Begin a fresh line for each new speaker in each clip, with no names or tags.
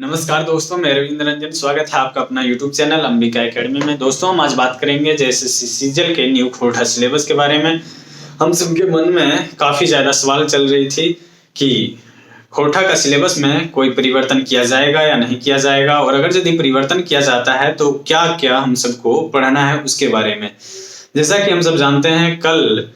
नमस्कार दोस्तों, मैं रविंद्र रंजन। स्वागत है आपका अपना YouTube चैनल अंबिका एकेडमी में। दोस्तों, हम आज बात करेंगे जैसे सीजल के न्यू खोटा सिलेबस के बारे में। हम सबके मन में काफी ज्यादा सवाल चल रही थी कि खोटा का सिलेबस में कोई परिवर्तन किया जाएगा या नहीं किया जाएगा, और अगर यदि परिवर्तन किया जाता है तो क्या क्या हम सबको पढ़ना है उसके बारे में। जैसा कि हम सब जानते हैं, कल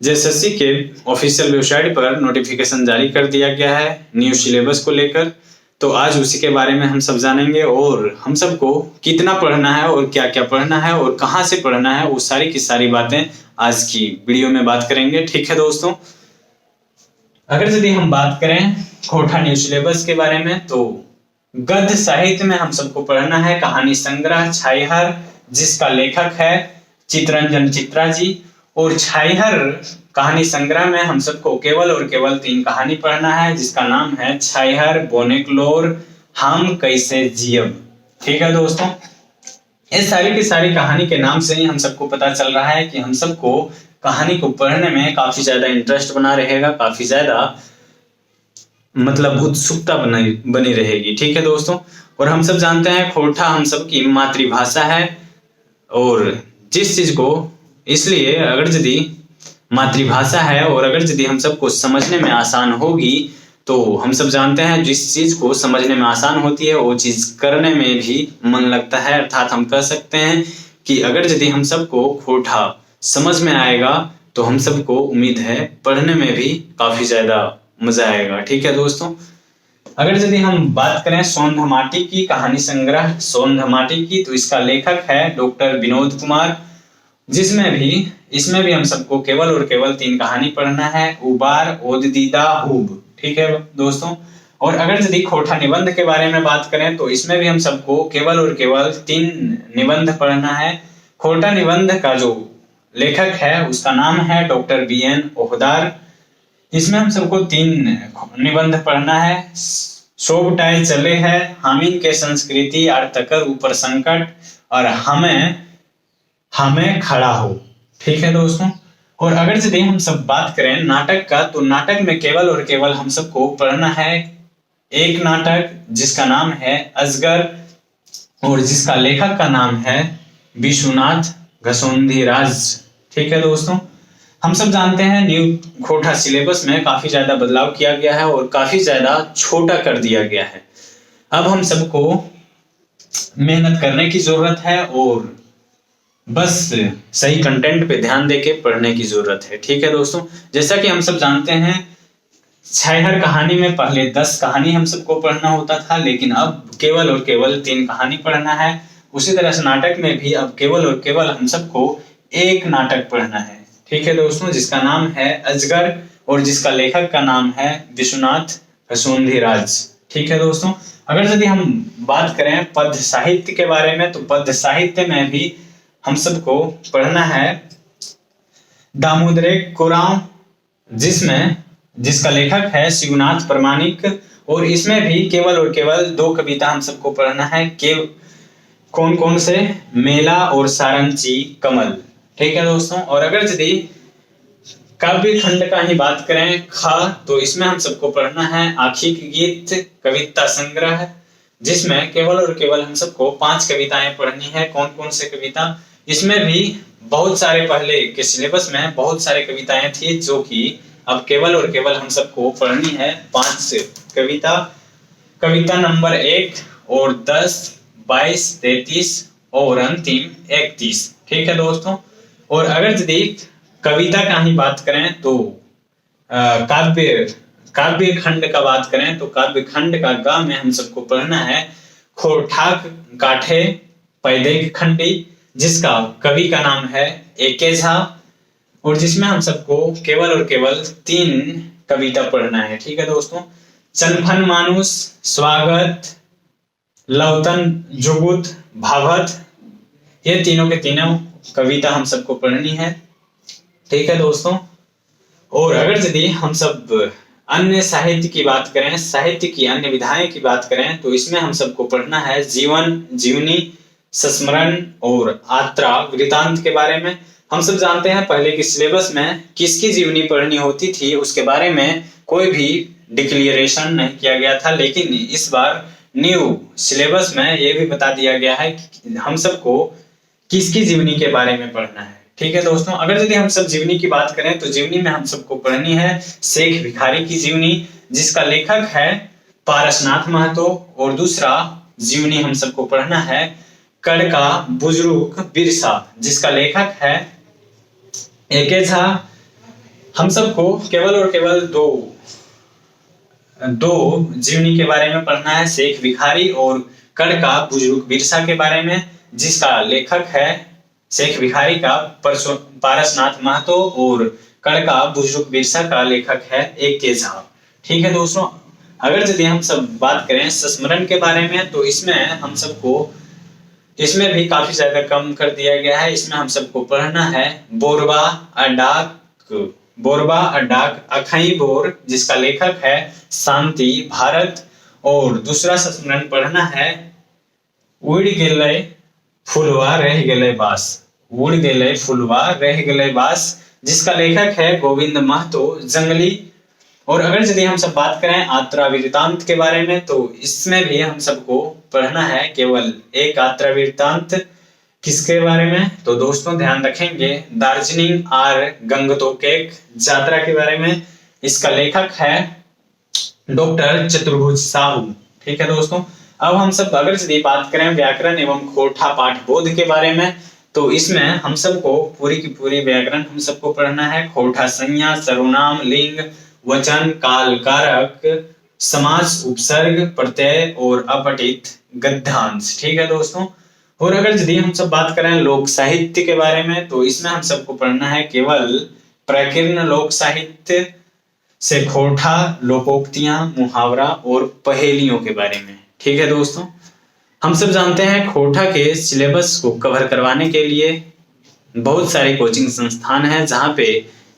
जेएसएससी के ऑफिशियल वेबसाइट पर नोटिफिकेशन जारी कर दिया गया है न्यू सिलेबस को लेकर। तो आज उसी के बारे में हम सब जानेंगे, और हम सबको कितना पढ़ना है और क्या क्या पढ़ना है और कहाँ से पढ़ना है, वो सारी की सारी बातें आज की वीडियो में बात करेंगे। ठीक है दोस्तों, अगर यदि हम बात करें खोटा न्यू सिलेबस के बारे में, तो गद्य साहित्य में हम सबको पढ़ना है कहानी संग्रह छाईहर, जिसका लेखक है चितरंजन चित्रा जी। और छाईहर कहानी संग्रह में हम सबको केवल और केवल 3 कहानी पढ़ना है, जिसका नाम है छाईहर, बोनेक्लोर, हम कैसे जियब। ठीक है दोस्तों, इस सारी की सारी कहानी के नाम से ही हम सबको पता चल रहा है कि हम सबको कहानी को पढ़ने में काफी ज्यादा इंटरेस्ट बना रहेगा, काफी ज्यादा मतलब उत्सुकता बनी रहेगी। ठीक है दोस्तों, और हम सब जानते हैं खोटा हम सबकी मातृभाषा है, और जिस चीज को इसलिए अगर यदि मातृभाषा है और अगर यदि हम सबको समझने में आसान होगी, तो हम सब जानते हैं जिस चीज को समझने में आसान होती है वो चीज करने में भी मन लगता है। अर्थात हम कह सकते हैं कि अगर यदि हम सबको खोटा समझ में आएगा तो हम सबको उम्मीद है पढ़ने में भी काफी ज्यादा मजा आएगा। ठीक है दोस्तों, अगर यदि हम बात करें सोंधमाटी की कहानी संग्रह सोंधमाटी की, तो इसका लेखक है डॉक्टर विनोद कुमार, इसमें भी हम सबको केवल और केवल 3 कहानी पढ़ना है, उबार, ओददीदा, हुब। ठीक है दोस्तों, और अगर यदि खोटा निबंध के बारे में बात करें तो इसमें भी हम सबको केवल और केवल 3 निबंध पढ़ना है। खोटा निबंध का जो लेखक है उसका नाम है डॉक्टर BN ओहदार। इसमें हम सबको 3 निबंध पढ़ना है। सोबटाए चले है, हामिन के संस्कृति आर तकर ऊपर संकट, और हमें खड़ा हो। ठीक है दोस्तों, और अगर यदि हम सब बात करें नाटक का, तो नाटक में केवल और केवल हम सबको पढ़ना है एक नाटक जिसका नाम है अजगर, और जिसका लेखक का नाम है विश्वनाथ घसोंधीराज। ठीक है दोस्तों, हम सब जानते हैं न्यू खोटा सिलेबस में काफी ज्यादा बदलाव किया गया है और काफी ज्यादा छोटा कर दिया गया है। अब हम सबको मेहनत करने की जरूरत है और बस सही कंटेंट पे ध्यान देके पढ़ने की जरूरत है। ठीक है दोस्तों, जैसा कि हम सब जानते हैं छाईहर कहानी में पहले 10 कहानी हम सबको पढ़ना होता था, लेकिन अब केवल और केवल 3 कहानी पढ़ना है। उसी तरह से नाटक में भी अब केवल और केवल हम सबको एक नाटक पढ़ना है। ठीक है दोस्तों, जिसका नाम है अजगर और जिसका लेखक का नाम है विश्वनाथ घसोंधीराज। ठीक है दोस्तों, अगर यदि हम बात करें पद्य साहित्य के बारे में, तो पद्य साहित्य में भी हम सबको पढ़ना है दामोदरे कोरांव, जिसका लेखक है शिवनाथ प्रमाणिक, और इसमें भी केवल और केवल 2 कविता हम सबको पढ़ना है। कौन कौन से? मेला और सारंची कमल। ठीक है दोस्तों, और अगर यदि काव्य खंड का ही बात करें खा, तो इसमें हम सबको पढ़ना है आखिक गीत कविता संग्रह, जिसमें केवल और केवल हम सबको 5 कविताएं पढ़नी है। कौन कौन से कविता? इसमें भी बहुत सारे पहले के सिलेबस में बहुत सारे कविताएं थी, जो कि अब केवल और केवल हम सबको पढ़नी है 5 कविता। कविता नंबर 1 और 10, 22, 33 और अंतिम 31। ठीक है दोस्तों, और अगर यदि कविता का ही बात करें तो काव्य खंड का बात करें तो काव्य खंड का गा में हम सबको पढ़ना है खोठाक काठे पैदे खंडी, जिसका कवि का नाम है एके झा, और जिसमें हम सबको केवल और केवल 3 कविता पढ़ना है। ठीक है दोस्तों, चनफन मानुष, स्वागत, लवतन जुगुत, भावत, ये तीनों के तीनों कविता हम सबको पढ़नी है। ठीक है दोस्तों, और अगर यदि हम सब अन्य साहित्य की बात करें, साहित्य की अन्य विधाएं की बात करें, तो इसमें हम सबको पढ़ना है जीवन, जीवनी, संस्मरण और आत्रा वृतांत के बारे में। हम सब जानते हैं पहले के सिलेबस में किसकी जीवनी पढ़नी होती थी उसके बारे में कोई भी डिक्लेरेशन नहीं किया गया था, लेकिन इस बार न्यू सिलेबस में ये भी बता दिया गया है कि हम सबको किसकी जीवनी के बारे में पढ़ना है। ठीक है दोस्तों, अगर यदि हम सब जीवनी की बात करें तो जीवनी में हम सबको पढ़नी है शेख भिखारी की जीवनी, जिसका लेखक है पारसनाथ महतो, और दूसरा जीवनी हम सबको पढ़ना है कड़का बुजुर्ग बिरसा, जिसका लेखक है एके झा। हम सबको केवल और केवल दो जीवनी के बारे में पढ़ना है, शेख भिखारी और कड़का बुजुर्ग बिरसा के बारे में, जिसका लेखक है शेख भिखारी का पारसनाथ महतो और कड़का बुजुर्ग बिरसा का लेखक है एके झा। ठीक है दोस्तों, अगर यदि हम सब बात करें संस्मरण के बारे में तो इसमें हम सबको इसमें भी काफी ज्यादा कम कर दिया गया है। इसमें हम सबको पढ़ना है बोरबा अड्डाक अखई बोर, जिसका लेखक है शांति भारत, और दूसरा संस्मरण पढ़ना है उड़ गेलै फुलवा रह गेलै बास, उड़ गेलै फुलवा रह गेलै बास, जिसका लेखक है गोविंद महतो जंगली। और अगर यदि हम सब बात करें यात्रा वृत्तांत के बारे में तो इसमें भी हम सबको पढ़ना है केवल एक यात्रा वृत्तांत। किसके बारे में? तो दोस्तों ध्यान रखेंगे दार्जिलिंग आर गंगटोकेक यात्रा के बारे में। इसका लेखक है डॉक्टर चतुर्भुज साहू। ठीक है दोस्तों, अब हम सब अगर यदि बात करें व्याकरण एवं खोटा पाठ बोध के बारे में तो इसमें हम सबको पूरी की पूरी व्याकरण हम सबको पढ़ना है। खोटा संज्ञा, सर्वनाम, लिंग, वचन, काल, कारक, समास, उपसर्ग, प्रत्यय और अपठित गद्यांश। ठीक है दोस्तों, और अगर यदि हम सब बात करें लोक साहित्य के बारे में तो इसमें हम सबको पढ़ना है केवल प्रकीर्ण लोक साहित्य से खोटा, लोकोक्तियां, मुहावरा और पहेलियों के बारे में। ठीक है दोस्तों, हम सब जानते हैं खोटा के सिलेबस को कवर करवाने के लिए बहुत सारे कोचिंग संस्थान हैं जहां पे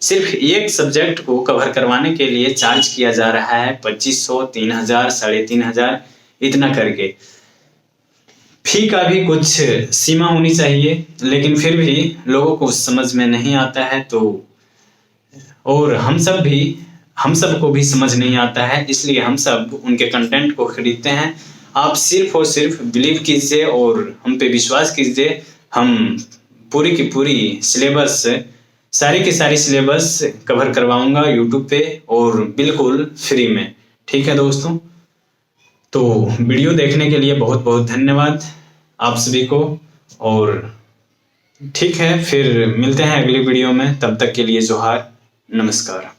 सिर्फ एक सब्जेक्ट को कवर करवाने के लिए चार्ज किया जा रहा है 2500, 3000, 3500 इतना करके। फी का भी कुछ सीमा होनी चाहिए, लेकिन फिर भी लोगों को समझ में नहीं आता है तो, और हम सबको भी समझ नहीं आता है, इसलिए हम सब उनके कंटेंट को खरीदते हैं। आप सिर्फ और सिर्फ बिलीव कीजिए और हम पे विश्वास कीजिए, हम पूरी की पूरी सिलेबस, सारी की सारी सिलेबस कवर करवाऊंगा यूट्यूब पे और बिल्कुल फ्री में। ठीक है दोस्तों, तो वीडियो देखने के लिए बहुत बहुत धन्यवाद आप सभी को, और ठीक है फिर मिलते हैं अगली वीडियो में। तब तक के लिए जोहार, नमस्कार।